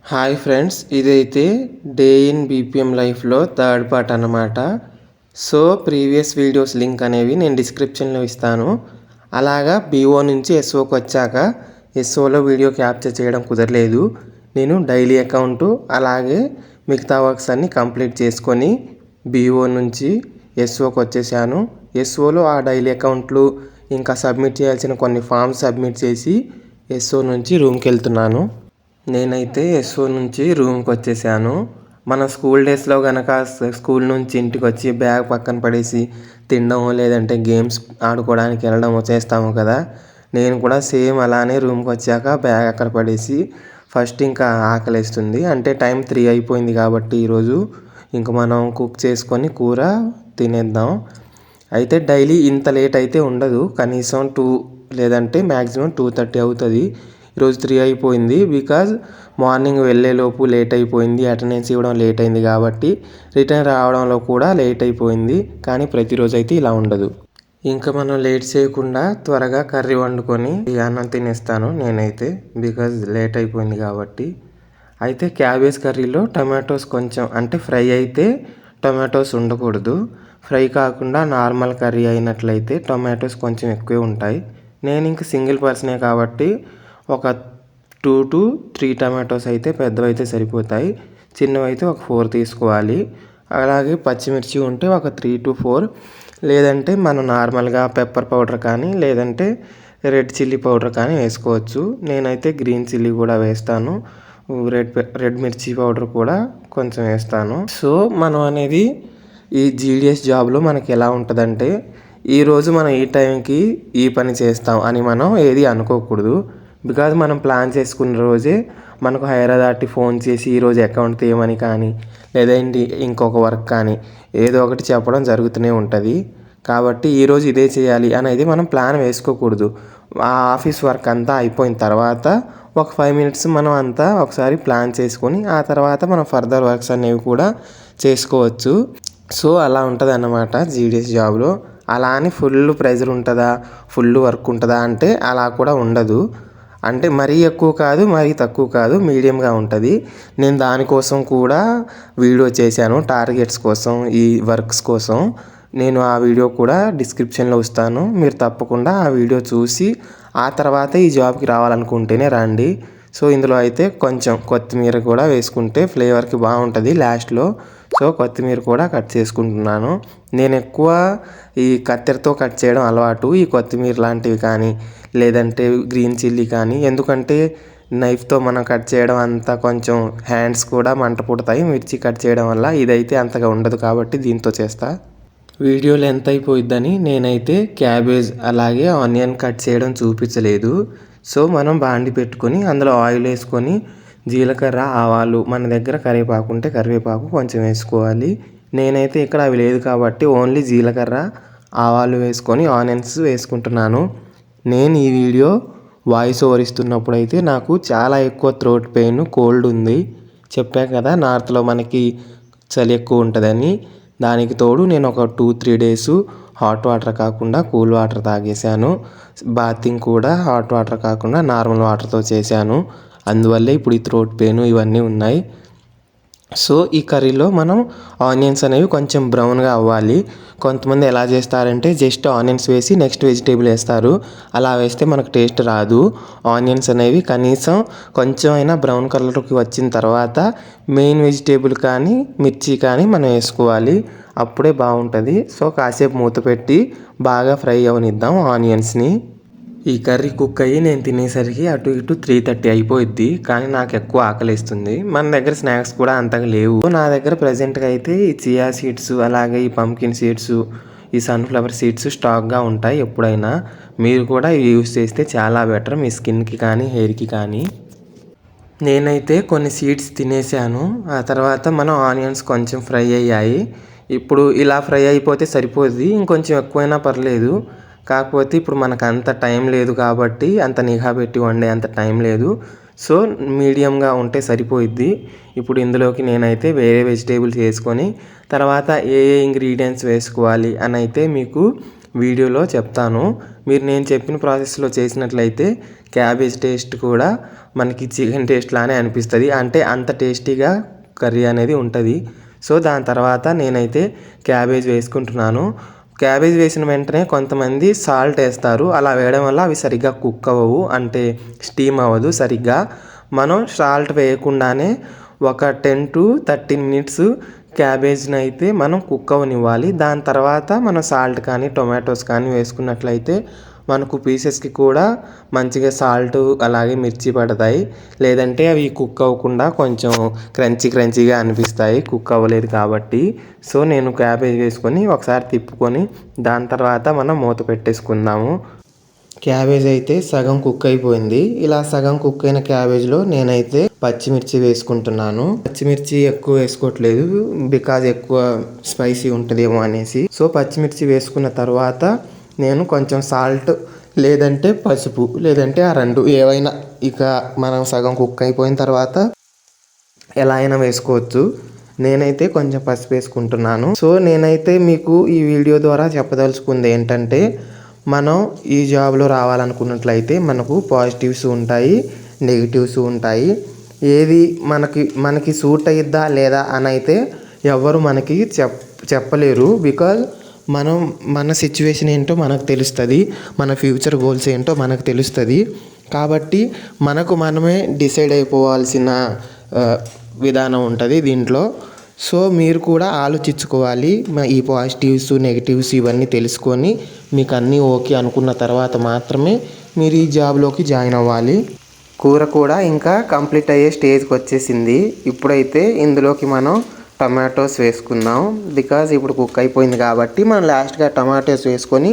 Hi friends, ఇదైతే day in BPM లైఫ్లో third part అన్నమాట. సో ప్రీవియస్ వీడియోస్ లింక్ అనేవి నేను డిస్క్రిప్షన్లో ఇస్తాను. అలాగా బీఓ నుంచి ఎస్ఓకి వచ్చాక ఎస్ఓలో వీడియో క్యాప్చర్ చేయడం కుదరలేదు. నేను డైలీ అకౌంటు అలాగే మిగతా వర్క్స్ అన్నీ కంప్లీట్ చేసుకొని బీఓ నుంచి ఎస్ఓకి వచ్చేసాను. ఎస్ఓలో ఆ డైలీ అకౌంట్లు ఇంకా సబ్మిట్ చేయాల్సిన కొన్ని ఫామ్స్ సబ్మిట్ చేసి ఎస్ఓ నుంచి రూమ్కి వెళ్తున్నాను. నేనైతే ఎస్ఓ నుంచి రూమ్కి వచ్చేసాను. మన స్కూల్ డేస్లో కనుక స్కూల్ నుంచి ఇంటికి వచ్చి బ్యాగ్ పక్కన పడేసి తినడం లేదంటే గేమ్స్ ఆడుకోవడానికి వెళ్ళడం చేస్తాము కదా. నేను కూడా సేమ్ అలానే రూమ్కి వచ్చాక బ్యాగ్ అక్కడ పడేసి ఫస్ట్ ఇంకా ఆకలేస్తుంది. అంటే టైం 3 అయిపోయింది కాబట్టి ఈరోజు ఇంకా మనం కుక్ చేసుకొని కూర తినేద్దాం. అయితే డైలీ ఇంత లేట్ అయితే ఉండదు, కనీసం 2 లేదంటే మ్యాక్సిమం 2:30 అవుతుంది. ఈరోజు 3 అయిపోయింది. బికాజ్ మార్నింగ్ వెళ్ళేలోపు లేట్ అయిపోయింది, అటెండెన్స్ ఇవ్వడం లేట్ అయింది కాబట్టి రిటర్న్ రావడంలో కూడా లేట్ అయిపోయింది. కానీ ప్రతిరోజు అయితే ఇలా ఉండదు. ఇంకా మనం లేట్ చేయకుండా త్వరగా కర్రీ వండుకొని అన్నం తినేస్తాను నేనైతే, బికాజ్ లేట్ అయిపోయింది కాబట్టి. అయితే క్యాబేజ్ కర్రీలో టమాటోస్ కొంచెం అంటే ఫ్రై అయితే టమాటోస్ ఉండకూడదు. ఫ్రై కాకుండా నార్మల్ కర్రీ అయినట్లయితే టమాటోస్ కొంచెం ఎక్కువే ఉంటాయి. నేను ఇంక సింగిల్ పర్సనే కాబట్టి ఒక 2 to 3 టమాటోస్ అయితే పెద్దవైతే సరిపోతాయి. చిన్నవైతే ఒక 4 తీసుకోవాలి. అలాగే పచ్చిమిర్చి ఉంటే ఒక 3 to 4, లేదంటే మనం నార్మల్గా పెప్పర్ పౌడర్ కానీ లేదంటే రెడ్ చిల్లీ పౌడర్ కానీ వేసుకోవచ్చు. నేనైతే గ్రీన్ చిల్లీ కూడా వేస్తాను, రెడ్ మిర్చి పౌడర్ కూడా కొంచెం వేస్తాను. సో మనం అనేది ఈ జీడిఎస్ జాబ్లో మనకి ఎలా ఉంటుందంటే ఈరోజు మనం ఈ టైంకి ఈ పని చేస్తాం అని మనం ఏది అనుకోకూడదు. బికాజ్ మనం ప్లాన్ చేసుకున్న రోజే మనకు హైర్ అథారిటీ ఫోన్ చేసి ఈరోజు అకౌంట్ తీయమని కానీ లేదంటే ఇంకొక వర్క్ కానీ ఏదో ఒకటి చెప్పడం జరుగుతూనే ఉంటుంది. కాబట్టి ఈరోజు ఇదే చేయాలి అనేది మనం ప్లాన్ వేసుకోకూడదు. ఆ ఆఫీస్ వర్క్ అంతా అయిపోయిన తర్వాత ఒక 5 minutes మనం అంతా ఒకసారి ప్లాన్ చేసుకొని ఆ తర్వాత మనం ఫర్దర్ వర్క్స్ అనేవి కూడా చేసుకోవచ్చు. సో అలా ఉంటుంది అన్నమాట జీడిఎస్ జాబ్లో. అలా అని ఫుల్ ప్రెజర్ ఉంటుందా, ఫుల్ వర్క్ ఉంటుందా అంటే అలా కూడా ఉండదు. అంటే మరీ ఎక్కువ కాదు, మరీ తక్కువ కాదు, మీడియంగా ఉంటుంది. నేను దానికోసం కూడా వీడియో చేశాను, టార్గెట్స్ కోసం, ఈ వర్క్స్ కోసం. నేను ఆ వీడియో కూడా డిస్క్రిప్షన్లో ఇస్తాను. మీరు తప్పకుండా ఆ వీడియో చూసి ఆ తర్వాత ఈ జాబ్కి రావాలనుకుంటేనే రండి. సో ఇందులో అయితే కొంచెం కొత్తిమీర కూడా వేసుకుంటే ఫ్లేవర్కి బాగుంటుంది లాస్ట్లో. సో కొత్తిమీర కూడా కట్ చేసుకుంటున్నాను. నేను ఎక్కువ ఈ కత్తెరతో కట్ చేయడం అలవాటు, ఈ కొత్తిమీర లాంటివి కానీ లేదంటే గ్రీన్ చిల్లీ కానీ. ఎందుకంటే నైఫ్తో మనం కట్ చేయడం అంతా కొంచెం హ్యాండ్స్ కూడా మంట పుడతాయి మిర్చి కట్ చేయడం వల్ల. ఇదైతే అంతగా ఉండదు కాబట్టి దీంతో చేస్తా. వీడియో లెంత్ అయిపోయిద్దని నేనైతే క్యాబేజ్ అలాగే ఆనియన్ కట్ చేయడం చూపించలేదు. సో మనం బాండి పెట్టుకొని అందులో ఆయిల్ వేసుకొని జీలకర్ర, ఆవాలు, మన దగ్గర కరివేపాకు ఉంటే కరివేపాకు కొంచెం వేసుకోవాలి. నేనైతే ఇక్కడ అవి లేదు కాబట్టి ఓన్లీ జీలకర్ర, ఆవాలు వేసుకొని ఆనియన్స్ వేసుకుంటున్నాను. నేను ఈ వీడియో వాయిస్ ఓవర్ ఇస్తున్నప్పుడు అయితే నాకు చాలా ఎక్కువ థ్రోట్ పెయిన్, కోల్డ్ ఉంది. చెప్పా కదా నార్త్లో మనకి చలి ఎక్కువ ఉంటుందని. దానికి తోడు నేను ఒక 2-3 days హాట్ వాటర్ కాకుండా కూల్ వాటర్ తాగేశాను. బాతింగ్ కూడా హాట్ వాటర్ కాకుండా నార్మల్ వాటర్తో చేశాను. అందువల్లే ఇప్పుడు ఈ థ్రోట్ పెయిన్ ఇవన్నీ ఉన్నాయి. సో ఈ కర్రీలో మనం ఆనియన్స్ అనేవి కొంచెం బ్రౌన్గా అవ్వాలి. కొంతమంది ఎలా చేస్తారంటే జస్ట్ ఆనియన్స్ వేసి నెక్స్ట్ వెజిటేబుల్ వేస్తారు. అలా వేస్తే మనకు టేస్ట్ రాదు. ఆనియన్స్ అనేవి కనీసం కొంచెం అయినా బ్రౌన్ కలర్కి వచ్చిన తర్వాత మెయిన్ వెజిటేబుల్ కానీ మిర్చి కానీ మనం వేసుకోవాలి, అప్పుడే బాగుంటుంది. సో కాసేపు మూత పెట్టి బాగా ఫ్రై అవనిద్దాం ఆనియన్స్ని. ఈ కర్రీ కుక్ అయ్యి నేను తినేసరికి అటు ఇటు 3:30 అయిపోయిద్ది. కానీ నాకు ఎక్కువ ఆకలిస్తుంది. మన దగ్గర స్నాక్స్ కూడా అంతగా లేవు. నా దగ్గర ప్రజెంట్గా అయితే ఈ చియా సీడ్స్ అలాగే ఈ పంకిన్ సీడ్స్, ఈ సన్ఫ్లవర్ సీడ్స్ స్టాక్గా ఉంటాయి ఎప్పుడైనా. మీరు కూడా ఇవి యూస్ చేస్తే చాలా బెటర్ మీ స్కిన్కి కానీ హెయిర్కి కానీ. నేనైతే కొన్ని సీడ్స్ తినేసాను. ఆ తర్వాత మనం ఆనియన్స్ కొంచెం ఫ్రై అయ్యాయి. ఇప్పుడు ఇలా ఫ్రై అయిపోతే సరిపోద్ది, ఇంకొంచెం ఎక్కువైనా పర్లేదు. కాకపోతే ఇప్పుడు మనకు అంత టైం లేదు కాబట్టి, అంత నిఘా పెట్టి వండే అంత టైం లేదు. సో మీడియంగా ఉంటే సరిపోయిద్ది. ఇప్పుడు ఇందులోకి నేనైతే వేరే వెజిటేబుల్స్ వేసుకొని తర్వాత ఏ ఇంగ్రీడియంట్స్ వేసుకోవాలి అని అయితే మీకు వీడియోలో చెప్తాను. మీరు నేను చెప్పిన ప్రాసెస్లో చేసినట్లయితే క్యాబేజ్ టేస్ట్ కూడా మనకి చికెన్ టేస్ట్ లానే అనిపిస్తుంది. అంటే అంత టేస్టీగా కర్రీ అనేది ఉంటుంది. సో దాని తర్వాత నేనైతే క్యాబేజ్ వేసుకుంటున్నాను. క్యాబేజ్ వేసిన వెంటనే కొంతమంది సాల్ట్ వేస్తారు. అలా వేయడం వల్ల అవి సరిగ్గా కుక్ అవ్వవు, అంటే స్టీమ్ అవ్వదు సరిగ్గా. మనం సాల్ట్ వేయకుండానే ఒక 10 to 13 మినిట్స్ క్యాబేజ్ని అయితే మనం కుక్ అవ్వనివ్వాలి. దాని తర్వాత మనం సాల్ట్ కానీ టొమాటోస్ కానీ వేసుకున్నట్లయితే మనకు పీసెస్కి కూడా మంచిగా సాల్ట్ అలాగే మిర్చి పడతాయి. లేదంటే అవి కుక్ అవ్వకుండా కొంచెం క్రంచీగా అనిపిస్తాయి కుక్ అవ్వలేదు కాబట్టి. సో నేను క్యాబేజ్ వేసుకొని ఒకసారి తిప్పుకొని దాని తర్వాత మనం మూత పెట్టేసుకుందాము. క్యాబేజ్ అయితే సగం కుక్ అయిపోయింది. ఇలా సగం కుక్ అయిన క్యాబేజ్లో నేనైతే పచ్చిమిర్చి వేసుకుంటున్నాను. పచ్చిమిర్చి ఎక్కువ వేసుకోవట్లేదు, బికాజ్ ఎక్కువ స్పైసీ ఉంటుందేమో అనేసి. సో పచ్చిమిర్చి వేసుకున్న తర్వాత నేను కొంచెం సాల్ట్ లేదంటే పసుపు లేదంటే ఆ రెండు ఏవైనా, ఇక మనం సగం కుక్ అయిపోయిన తర్వాత ఎలా అయినా వేసుకోవచ్చు. నేనైతే కొంచెం పసుపు వేసుకుంటున్నాను. సో నేనైతే మీకు ఈ వీడియో ద్వారా చెప్పదలుచుకుంది ఏంటంటే, మనం ఈ జాబ్లో రావాలనుకున్నట్లయితే మనకు పాజిటివ్స్ ఉంటాయి, నెగిటివ్స్ ఉంటాయి. ఏది మనకి సూట్ అయ్యిద్దా లేదా అని అయితే ఎవరు మనకి చెప్పలేరు. బికాజ్ మన సిచ్యువేషన్ ఏంటో మనకు తెలుస్తుంది, మన ఫ్యూచర్ గోల్స్ ఏంటో మనకు తెలుస్తుంది. కాబట్టి మనమే డిసైడ్ అయిపోవాల్సిన విధానం ఉంటుంది దీంట్లో. సో మీరు కూడా ఆలోచించుకోవాలి. ఈ పాజిటివ్స్ నెగిటివ్స్ ఇవన్నీ తెలుసుకొని మీకు అన్నీ ఓకే అనుకున్న తర్వాత మాత్రమే మీరు ఈ జాబ్లోకి జాయిన్ అవ్వాలి. కూర కూడా ఇంకా కంప్లీట్ అయ్యే స్టేజ్కి వచ్చేసింది. ఇప్పుడైతే ఇందులోకి మనం టమాటోస్ వేసుకుందాం. బికాజ్ ఇప్పుడు కుక్ అయిపోయింది కాబట్టి మనం లాస్ట్గా టమాటోస్ వేసుకొని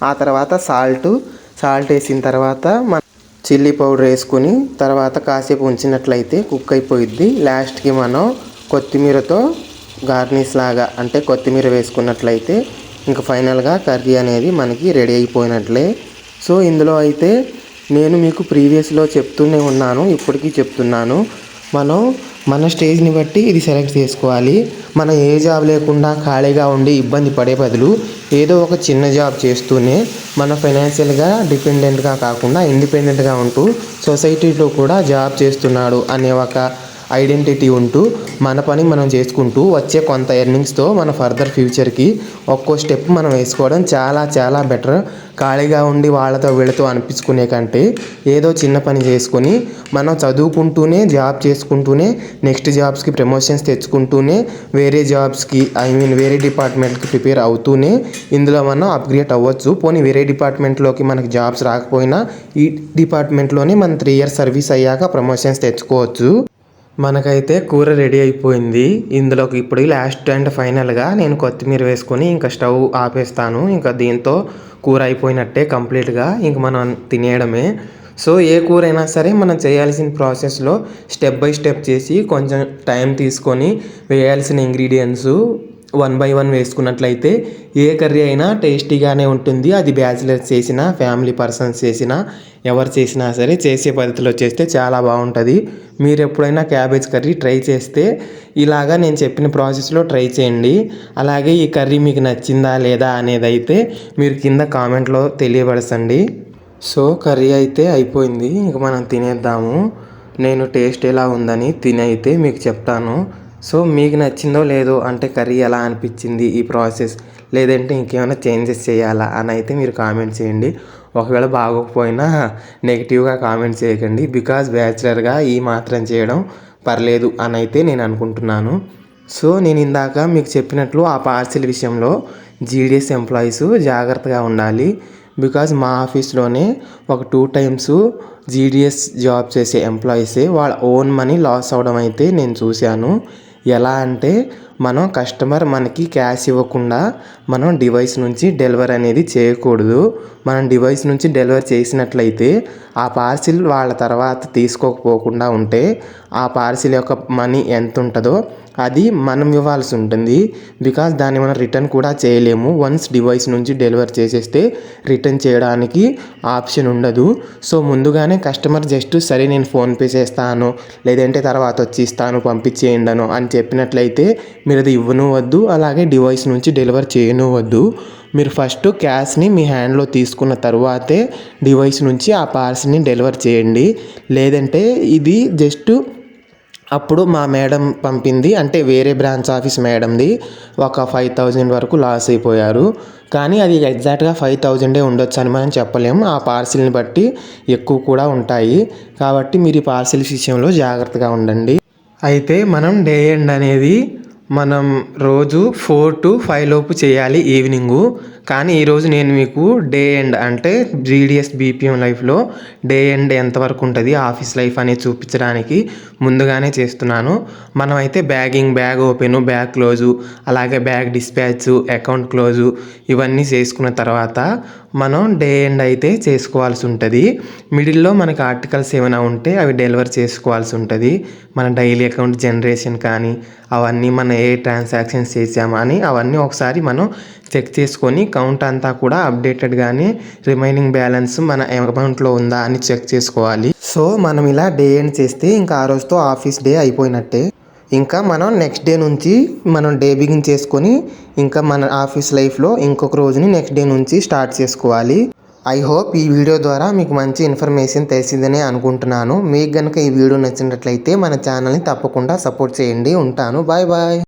ఆ తర్వాత సాల్ట్ వేసిన తర్వాత మనం చిల్లీ పౌడర్ వేసుకొని తర్వాత కాసేపు ఉంచినట్లయితే కుక్ అయిపోయిద్ది. లాస్ట్కి మనం కొత్తిమీరతో గార్నిష్ లాగా, అంటే కొత్తిమీర వేసుకున్నట్లయితే ఇంకా ఫైనల్గా కర్రీ అనేది మనకి రెడీ అయిపోయినట్లే. సో ఇందులో అయితే నేను మీకు ప్రీవియస్లో చెప్తూనే ఉన్నాను, ఇప్పటికీ చెప్తున్నాను, మన స్టేజ్ని బట్టి ఇది సెలెక్ట్ చేసుకోవాలి. మనం ఏ జాబ్ లేకుండా ఖాళీగా ఉండి ఇబ్బంది పడే బదులు ఏదో ఒక చిన్న జాబ్ చేస్తూనే మన ఫైనాన్షియల్గా డిపెండెంట్గా కాకుండా ఇండిపెండెంట్గా ఉంటూ సొసైటీలో కూడా జాబ్ చేస్తున్నాడు అనే ఒక ఐడెంటిటీ ఉంటూ మన పని మనం చేసుకుంటూ వచ్చే కొంత ఎర్నింగ్స్తో మన ఫర్దర్ ఫ్యూచర్కి ఒక్కో స్టెప్ మనం వేసుకోవడం చాలా చాలా బెటర్. ఖాళీగా ఉండి వాళ్ళతో వీళ్ళతో అనిపించుకునే కంటే ఏదో చిన్న పని చేసుకొని మనం చదువుకుంటూనే జాబ్ చేసుకుంటూనే నెక్స్ట్ జాబ్స్కి ప్రమోషన్స్ తెచ్చుకుంటూనే వేరే జాబ్స్కి వేరే డిపార్ట్మెంట్కి ప్రిపేర్ అవుతూనే ఇందులో మనం అప్గ్రేడ్ అవ్వచ్చు. పోనీ వేరే డిపార్ట్మెంట్లోకి మనకి జాబ్స్ రాకపోయినా ఈ డిపార్ట్మెంట్లోనే మనం 3 years సర్వీస్ అయ్యాక ప్రమోషన్స్ తెచ్చుకోవచ్చు. మనకైతే కూర రెడీ అయిపోయింది. ఇందులోకి ఇప్పుడు లాస్ట్ అండ్ ఫైనల్గా నేను కొత్తిమీర వేసుకొని ఇంకా స్టవ్ ఆపేస్తాను. ఇంకా దీంతో కూర అయిపోయినట్టే కంప్లీట్గా, ఇంక మనం తినేయడమే. సో ఏ కూర అయినా సరే మనం చేయాల్సిన ప్రాసెస్లో స్టెప్ బై స్టెప్ చేసి కొంచెం టైం తీసుకొని వేయాల్సిన ఇంగ్రీడియంట్స్ 1 by 1 వేసుకున్నట్లయితే ఏ కర్రీ అయినా టేస్టీగానే ఉంటుంది. అది బ్యాచిలర్స్ చేసినా ఫ్యామిలీ పర్సన్స్ చేసినా ఎవరు చేసినా సరే చేసే పద్ధతిలో చేస్తే చాలా బాగుంటుంది. మీరు ఎప్పుడైనా క్యాబేజ్ కర్రీ ట్రై చేస్తే ఇలాగా నేను చెప్పిన ప్రాసెస్లో ట్రై చేయండి. అలాగే ఈ కర్రీ మీకు నచ్చిందా లేదా అనేది అయితే మీరు కింద కామెంట్లో తెలియపరచండి. సో కర్రీ అయితే అయిపోయింది, ఇంక మనం తినేద్దాము. నేను టేస్ట్ ఎలా ఉందని తిని అయితే మీకు చెప్తాను. సో మీకు నచ్చిందో లేదో, అంటే కర్రీ ఎలా అనిపించింది ఈ ప్రాసెస్, లేదంటే ఇంకేమైనా చేంజెస్ చేయాలా అని అయితే మీరు కామెంట్ చేయండి. ఒకవేళ బాగోకపోయినా నెగిటివ్గా కామెంట్ చేయకండి. బికాజ్ బ్యాచిలర్గా ఈ మాత్రం చేయడం పర్లేదు అని అయితే నేను అనుకుంటున్నాను. సో నేను ఇందాక మీకు చెప్పినట్లు ఆ పార్సిల్ విషయంలో జీడిఎస్ ఎంప్లాయీస్ జాగ్రత్తగా ఉండాలి. బికాజ్ మా ఆఫీస్లోనే ఒక 2 times జీడిఎస్ జాబ్ చేసే ఎంప్లాయీసే వాళ్ళ ఓన్ మనీ లాస్ అవ్వడం అయితే నేను చూశాను. ఎలా అంటే మనం కస్టమర్ మనకి క్యాష్ ఇవ్వకుండా మనం డివైస్ నుంచి డెలివరీ అనేది చేయకూడదు. మనం డివైస్ నుంచి డెలివరీ చేసినట్లయితే ఆ పార్సిల్ వాళ్ళ తర్వాత తీసుకోకపోకుండా ఉంటే ఆ పార్సిల్ యొక్క మనీ ఎంత ఉంటుందో అది మనం ఇవ్వాల్సి ఉంటుంది. బికాజ్ దాన్ని మనం రిటర్న్ కూడా చేయలేము. వన్స్ డివైస్ నుంచి డెలివరీ చేసేస్తే రిటర్న్ చేయడానికి ఆప్షన్ ఉండదు. సో ముందుగానే కస్టమర్ జస్ట్ సరే నేను ఫోన్పే చేస్తాను, లేదంటే తర్వాత వచ్చి ఇస్తాను పంపించేయండను అని చెప్పినట్లయితే మీరు అది ఇవ్వను వద్దు, అలాగే డివైస్ నుంచి డెలివర్ చేయను వద్దు. మీరు ఫస్ట్ క్యాష్ని మీ హ్యాండ్లో తీసుకున్న తర్వాతే డివైస్ నుంచి ఆ పార్సిల్ని డెలివర్ చేయండి. లేదంటే ఇది జస్ట్ అప్పుడు మా మేడం పంపింది, అంటే వేరే బ్రాంచ్ ఆఫీస్ మేడంది, ఒక 5000 వరకు లాస్ అయిపోయారు. కానీ అది ఎగ్జాక్ట్గా 5000 ఉండొచ్చు అని మనం చెప్పలేము. ఆ పార్సిల్ని బట్టి ఎక్కువ కూడా ఉంటాయి. కాబట్టి మీరు ఈ పార్సిల్స్ విషయంలో జాగ్రత్తగా ఉండండి. అయితే మనం డే ఎండ్ అనేది మనం రోజు 4 to 5 లోపు చేయాలి ఈవినింగు. కానీ ఈరోజు నేను మీకు డే ఎండ్ అంటే జీడిఎస్ బీపీఎం లైఫ్లో డే ఎండ్ ఎంతవరకు ఉంటుంది ఆఫీస్ లైఫ్ అనేది చూపించడానికి ముందుగానే చేస్తున్నాను. మనమైతే బ్యాగ్ ఓపెను, బ్యాగ్ క్లోజు, అలాగే బ్యాగ్ డిస్పాచ్, అకౌంట్ క్లోజు ఇవన్నీ చేసుకున్న తర్వాత మనం డే ఎండ్ అయితే చేసుకోవాల్సి ఉంటుంది. మిడిల్లో మనకి ఆర్టికల్స్ ఏమైనా ఉంటే అవి డెలివర్ చేసుకోవాల్సి ఉంటుంది. మన డైలీ అకౌంట్ జనరేషన్ కానీ అవన్నీ మనం ఏ ట్రాన్సాక్షన్స్ చేసామా అని అవన్నీ ఒకసారి మనం చెక్ చేసుకొని కౌంట్ అంతా కూడా అప్డేటెడ్గానే రిమైనింగ్ బ్యాలెన్స్ మన అకౌంట్లో ఉందా అని చెక్ చేసుకోవాలి. సో మనం ఇలా డే ఎండ్ చేస్తే ఇంకా ఆ రోజుతో ఆఫీస్ డే అయిపోయినట్టే. ఇంకా మనం నెక్స్ట్ డే నుంచి మనం డే బిగిన్ చేసుకొని ఇంకా మన ఆఫీస్ లైఫ్లో ఇంకొక రోజుని నెక్స్ట్ డే నుంచి స్టార్ట్ చేసుకోవాలి. ఐ హోప్ ఈ వీడియో ద్వారా మీకు మంచి ఇన్ఫర్మేషన్ తెలిసిందని అనుకుంటున్నాను. మీకు కనుక ఈ వీడియో నచ్చినట్లయితే మన ఛానల్ని తప్పకుండా సపోర్ట్ చేయండి. ఉంటాను. Bye bye.